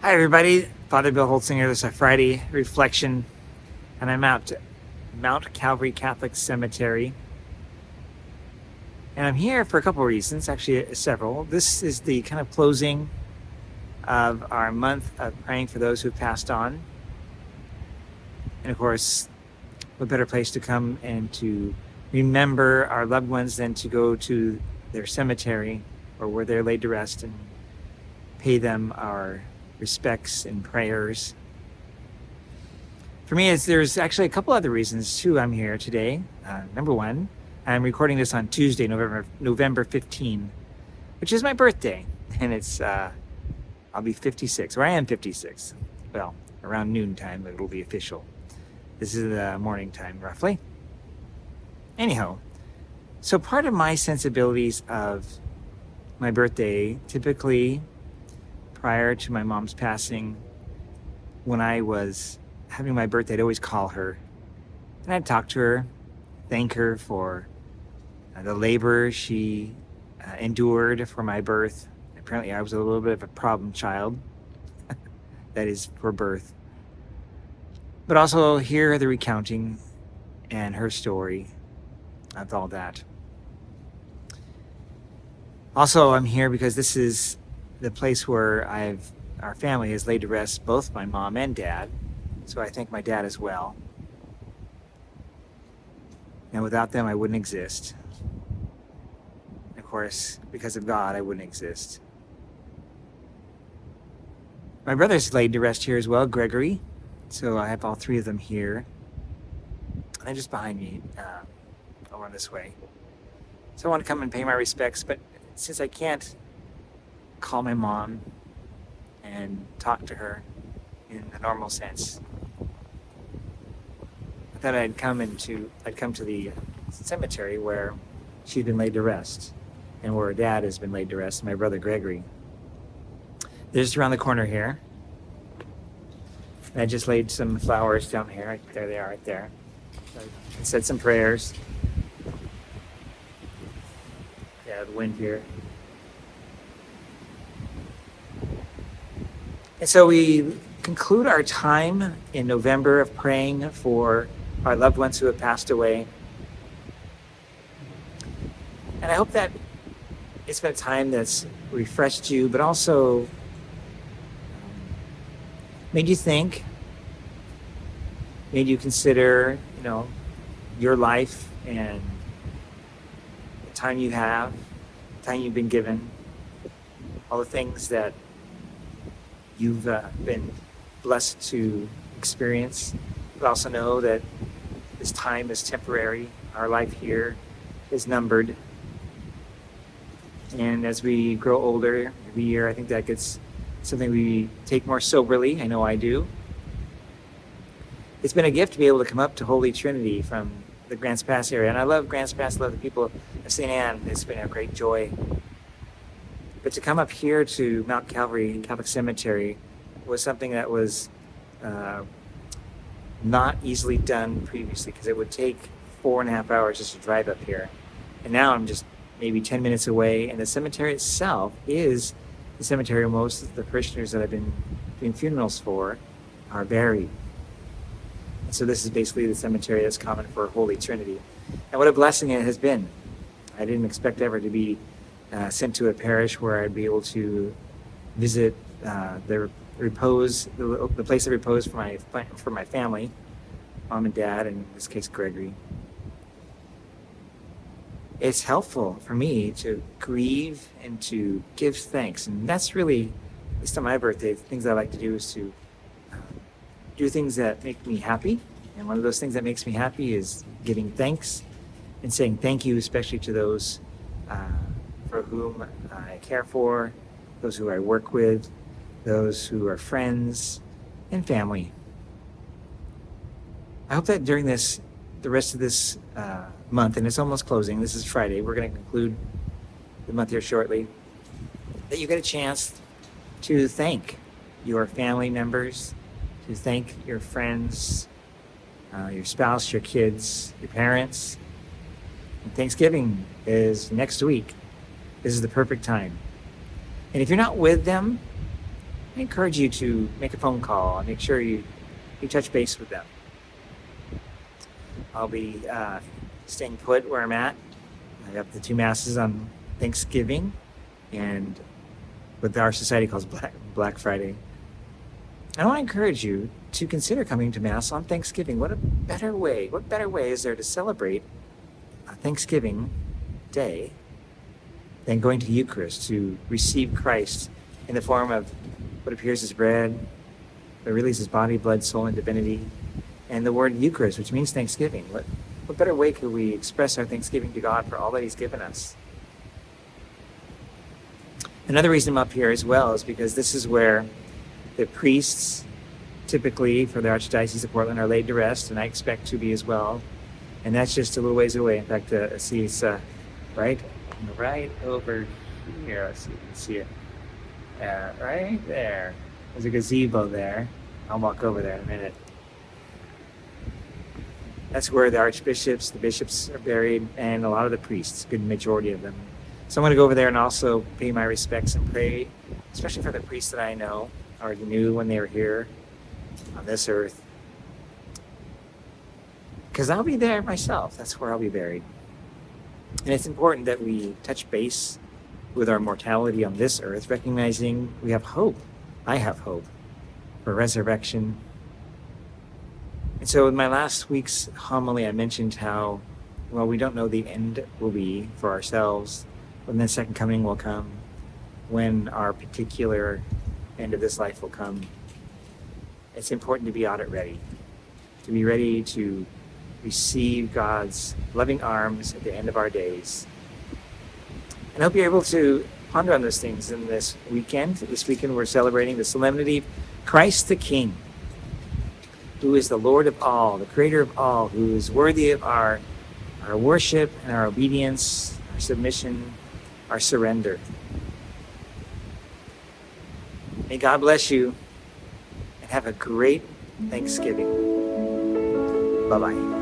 Hi, everybody. Father Bill Holtzinger. This is a Friday reflection, and I'm at Mount Calvary Catholic Cemetery. And I'm here for a couple of reasons, actually several. This is the kind of closing of our month of praying for those who've passed on. And of course, what better place to come and to remember our loved ones than to go to their cemetery or where they're laid to rest and pay them our respects and prayers. For me, there's actually a couple other reasons too I'm here today. Number one, I'm recording this on Tuesday, November 15, which is my birthday, and it's I'll be 56, or I am 56. Well, around noontime it'll be official. This is the morning time, roughly. Anyhow, so part of my sensibilities of my birthday, typically prior to my mom's passing, when I was having my birthday, I'd always call her and I'd talk to her, thank her for the labor she endured for my birth. Apparently I was a little bit of a problem child, that is for birth. But also hear the recounting and her story of all that. Also, I'm here because this is the place where our family has laid to rest both my mom and dad. So I thank my dad as well. And without them, I wouldn't exist. Of course, because of God, I wouldn't exist. My brother's laid to rest here as well, Gregory. So I have all three of them here. And they're just behind me, over this way. So I want to come and pay my respects, but since I can't call my mom and talk to her in the normal sense, I thought I'd come to the cemetery where she'd been laid to rest and where her dad has been laid to rest, my brother Gregory. They're just around the corner here. And I just laid some flowers down here. There they are, right there. I said some prayers. Yeah, the wind here. And so we conclude our time in November of praying for our loved ones who have passed away. And I hope that it's been a time that's refreshed you, but also made you think, made you consider, your life and the time you have, the time you've been given, all the things that you've been blessed to experience, but also know that this time is temporary. Our life here is numbered. And as we grow older every year, I think that gets something we take more soberly. I know I do. It's been a gift to be able to come up to Holy Trinity from the Grants Pass area. And I love Grants Pass, I love the people of St. Anne. It's been a great joy. But to come up here to Mount Calvary Catholic Cemetery was something that was not easily done previously, because it would take 4.5 hours just to drive up here. And now I'm just maybe 10 minutes away, and the cemetery itself is the cemetery where most of the parishioners that I've been doing funerals for are buried. And so this is basically the cemetery that's common for Holy Trinity. And what a blessing it has been. I didn't expect ever to be sent to a parish where I'd be able to visit the place of repose for my family, mom and dad, and in this case Gregory. It's helpful for me to grieve and to give thanks, and that's really, at least on my birthday, the things I like to do is to do things that make me happy. And one of those things that makes me happy is giving thanks and saying thank you, especially to those for whom I care for, those who I work with, those who are friends and family. I hope that during the rest of this month, and it's almost closing, this is Friday, we're going to conclude the month here shortly, that you get a chance to thank your family members, to thank your friends, your spouse, your kids, your parents. And Thanksgiving is next week. This is the perfect time. And if you're not with them, I encourage you to make a phone call and make sure you touch base with them. I'll be staying put where I'm at. I have the 2 masses on Thanksgiving and what our society calls Black Friday. I want to encourage you to consider coming to Mass on Thanksgiving. What better way is there to celebrate Thanksgiving Day than going to Eucharist to receive Christ in the form of what appears as bread, but really is his body, blood, soul, and divinity, and the word Eucharist, which means Thanksgiving. What better way could we express our thanksgiving to God for all that he's given us? Another reason I'm up here as well is because this is where the priests, typically for the Archdiocese of Portland, are laid to rest, and I expect to be as well. And that's just a little ways away. In fact, see, it's right over here. Let's see if you can see it. Right there. There's a gazebo there. I'll walk over there in a minute. That's where the archbishops, the bishops are buried, and a lot of the priests, a good majority of them. So I'm going to go over there and also pay my respects and pray, especially for the priests that I know, already knew when they were here on this earth. Because I'll be there myself. That's where I'll be buried. And it's important that we touch base with our mortality on this earth, recognizing we have hope. I have hope for resurrection. And so in my last week's homily, I mentioned how, well, we don't know the end will be for ourselves, when the second coming will come, when our particular end of this life will come. It's important to be audit ready, to be ready to receive God's loving arms at the end of our days. And I hope you're able to ponder on those things in this weekend. This weekend we're celebrating the solemnity of Christ the King, who is the Lord of all, the Creator of all, who is worthy of our worship and our obedience, our submission, our surrender. May God bless you and have a great Thanksgiving. Bye-bye.